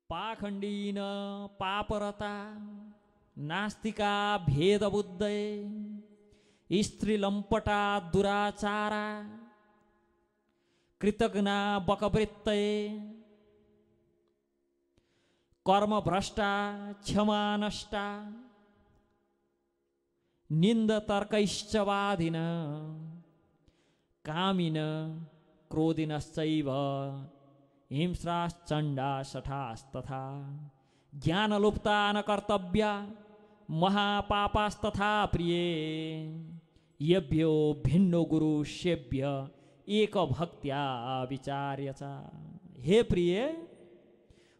पाखण्डीन पापरता नास्तिका भेदबुद्धय स्त्री लम्पटा दुराचारा कृतज्ञा बकवृत्तय कर्मभ्रष्टा क्षमा नष्टा निन्द तर्कैश्च वादिन कामिन क्रोधिनश्चैव हिंस्राश्चण्डा शठास्तथा ज्ञानलुप्ता न कर्तव्या महापापास्तथा प्रिये यभ्यो भिन्नो गुरु सेव्य एक भक्त्या विचार्य च। हे प्रिय,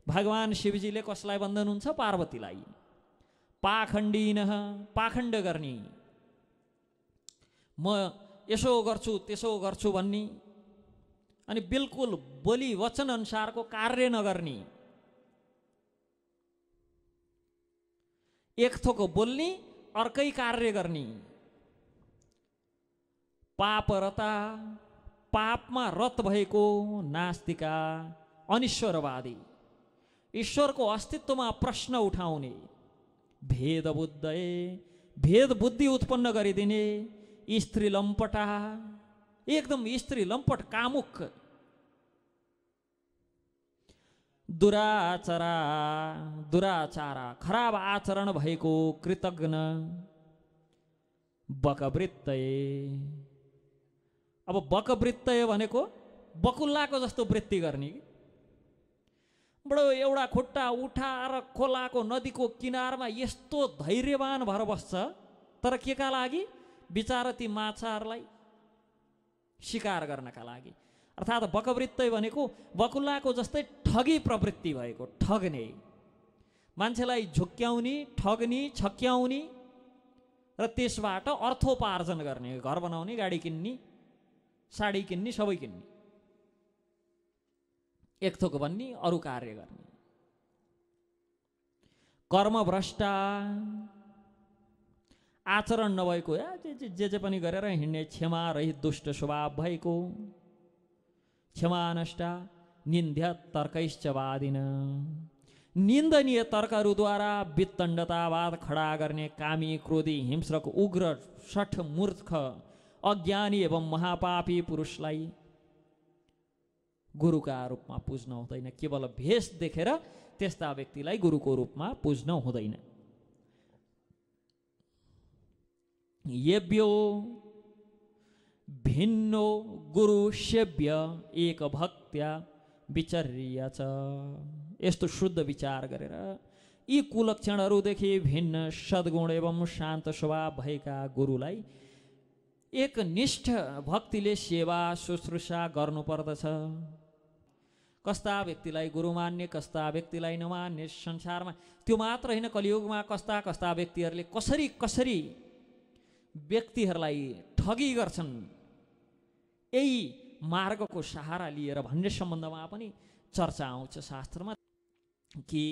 भगवान शिवजीले कसलाई भन्नुहुन्छ? पार्वतीलाई। पाखण्डीन, पाखण्ड गर्ने, म यसो गर्छु त्यसो गर्छु भन्ने अनि बिल्कुल बोली वचन अनुसारको कार्य नगर्ने, एक थोक बोल्ने अर्कै कार्य गर्ने। पापरता, पापमा रत भएको, नास्तिका अनिश्वरवादी, ईश्वरको अस्तित्वमा प्रश्न उठाउने, भेदबुद्धय भेद बुद्धि उत्पन्न गरिदिने, स्त्री लम्पटा एकदम स्त्री लम्पट कामुक, दुराचारा दुराचारा खराब आचरण भएको, कृतज्ञ बकवृत्तय। अब बकवृत्तय भनेको बकुल्लाको जस्तो वृत्ति गर्ने, बडो एउटा खुट्टा उठाएर खोलाको नदीको किनारमा यस्तो धैर्यवान भएर बस्छ, तर केका लागि? बिचारा ती माछाहरूलाई शिकार गर्नका लागि। अर्थात् बकवृत्तय भनेको बकुल्लाको जस्तै ठगी प्रवृत्ति भएको, ठग्ने, मान्छेलाई झुक्क्याउने, ठग्ने, छक्क्याउने र त्यसबाट अर्थोपार्जन गर्ने, घर बनाउने, गाडी किन्ने, साडी किन्ने, सबै किन्ने, एक थोक भन्ने, अरू कार्य गर्ने। कर्मभ्रष्टा, आचरण नभएको, जे पनि गरेर हिँड्ने, क्षमा रहित दुष्ट स्वभाव भएको, क्षमा नष्टा निन्द्य तर्कैश्च वादिन, निन्दनीय तर्कहरूद्वारा वित्तण्डतावाद खडा गर्ने, कामी क्रोधी हिंस्रक उग्र शठ मूर्ख अज्ञानी एवं महापापी पुरुषलाई गुरुका रूपमा पुज्न हुँदैन। केवल भेष देखेर त्यस्ता व्यक्तिलाई गुरुको रूपमा पुज्न हुँदैन। यभ्यो भिन्नो गुरु सेव्य एक भक्त्या विचर्य च। यस्तो शुद्ध विचार गरेर यी कुलक्षणहरूदेखि भिन्न सद्गुण एवं शान्त स्वभाव भएका गुरुलाई एक निष्ठ भक्तिले सेवा शुश्रूषा गर्नुपर्दछ। कस्ता व्यक्तिलाई गुरु मान्ने, कस्ता व्यक्तिलाई नमान्ने, संसारमा त्यो मात्र होइन, कलियुगमा कस्ता कस्ता व्यक्तिहरूले कसरी कसरी व्यक्तिहरूलाई ठगी गर्छन्, यही मार्गको सहारा लिएर भन्ने सम्बन्धमा पनि चर्चा आउँछ शास्त्रमा कि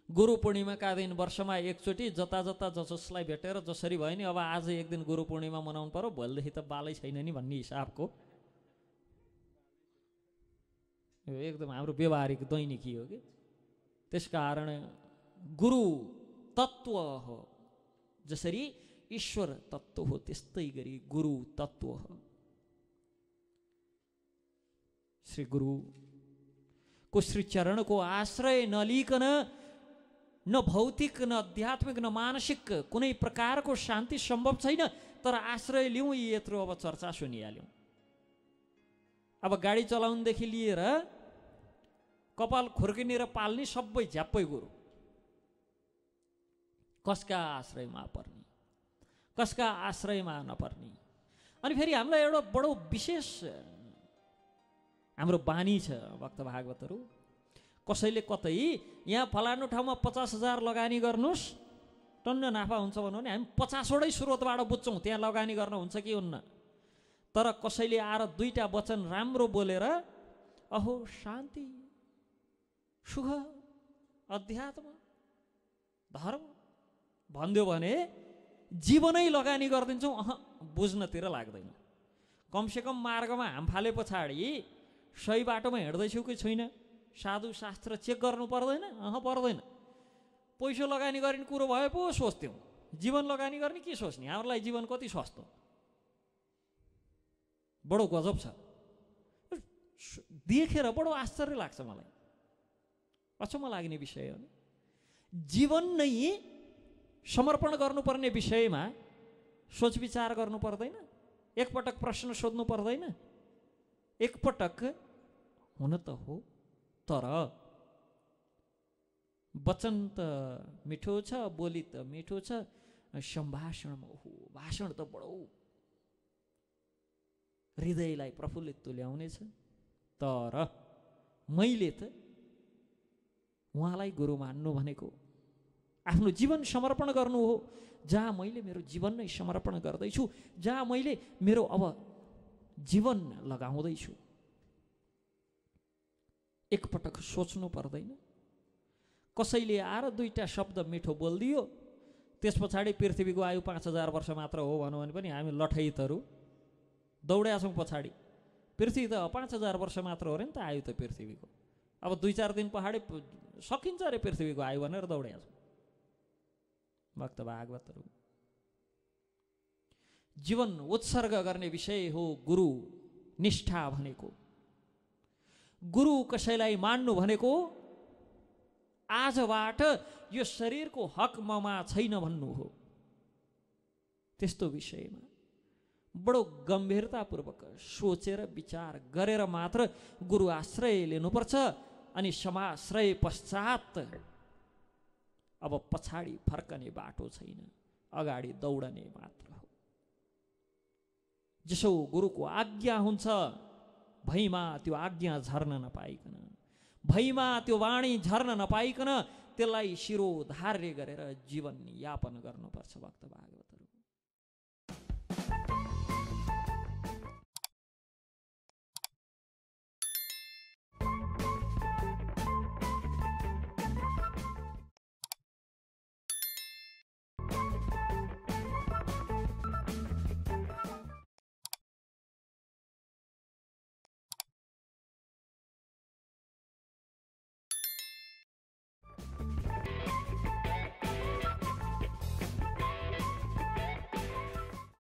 गुरु पूर्णिमाका दिन वर्षमा एकचोटि जता जता जसलाई भेटेर जसरी भयो नि, अब आज एक दिन गुरु पूर्णिमा मनाउनु पर्यो, भोलिदेखि त बालै छैन नि भन्ने हिसाबको यो एकदम हाम्रो व्यवहारिक दैनिकी हो कि। त्यसकारण गुरु तत्त्व हो, जसरी ईश्वर तत्त्व हो त्यस्तै गरी गुरु तत्त्व हो। श्री गुरुको श्री चरणको आश्रय नलिकन न भौतिक न आध्यात्मिक न मानसिक कुनै प्रकारको शान्ति सम्भव छैन। तर आश्रय लिउँ, यत्रो अब चर्चा सुनिहाल्यौँ। अब गाडी चलाउनदेखि लिएर कपाल खुर्किने र पाल्ने सबै झ्याप्पै गुरु। कसका आश्रयमा पर्ने, कसका आश्रयमा नपर्ने। अनि फेरि हामीलाई एउटा बडो विशेष हाम्रो बानी छ भक्त भागवतहरू, कसैले कतै यहाँ फलानु ठाउँमा 50,000 लगानी गर्नुहोस् टन्न नाफा हुन्छ भन्नु भने हामी 50वटै स्रोतबाट बुझ्छौँ त्यहाँ लगानी गर्न हुन्छ कि हुन्न। तर कसैले आएर दुईटा वचन राम्रो बोलेर अहो शान्ति सुख अध्यात्म धर्म भनिदियो भने जीवनै लगानी गरिदिन्छौँ। बुझ्नतिर लाग्दैन। कमसेकम मार्गमा हाम फाले पछाडि सही बाटोमा हिँड्दैछु कि छैन साधु शास्त्र चेक गर्नु पर्दैन? पर्दैन। पैसो लगानी गर्ने कुरो भए पो सोच्थ्यौँ, जीवन लगानी गर्ने के सोच्ने? हामीलाई जीवन कति सस्तो, बडो गजब छ। देखेर बडो आश्चर्य लाग्छ मलाई, अचम्म लाग्ने विषय हो। जीवन नै समर्पण गर्नुपर्ने विषयमा सोच विचार गर्नु पर्दैन? एकपटक प्रश्न सोध्नु पर्दैन? एकपटक हुन त हो, तर वचन त मिठो छ, बोली त मिठो छ, सम्भाषणमा हो भाषण त बडो हृदयलाई प्रफुल्लित तुल्याउनेछ। तर मैले त उहाँलाई गुरु मान्नु भनेको आफ्नो जीवन समर्पण गर्नु हो। जहाँ मैले मेरो जीवन नै समर्पण गर्दैछु, जहाँ मैले मेरो अब जीवन लगाउँदैछु, एकपटक सोच्नु पर्दैन? कसैले आएर दुईटा शब्द मिठो बोलिदियो, त्यस पछाडि पृथ्वीको आयु 5000 वर्ष मात्र हो भन्यो भने पनि हामी लठैतहरू दौड्या छौँ पछाडि। पृथ्वी त 5000 वर्ष मात्र हो अरे नि त आयु त पृथ्वीको। अब 2-4 दिन पछाडि सकिन्छ अरे पृथ्वीको आयु भनेर दौड्या छौँ। भक्त भागवतहरू, जीवन उत्सर्ग गर्ने विषय हो गुरु निष्ठा भनेको। गुरु कसैलाई मान्नु भनेको आजबाट यो शरीरको हक ममा छैन भन्नु हो। त्यस्तो विषयमा बडो गम्भीरतापूर्वक सोचेर विचार गरेर मात्र गुरु आश्रय लिनुपर्छ। अनि समाश्रय पश्चात अब पछाडि फर्कने बाटो छैन, अगाडि दौडने मात्र हो। जसो गुरुको आज्ञा हुन्छ, भैमा त्यो आज्ञा झर्न नपाइकन, भैमा त्यो वाणी झर्न नपाइकन त्यसलाई शिरोधार्य गरेर जीवन यापन गर्नुपर्छ। भक्त भागवतहरू,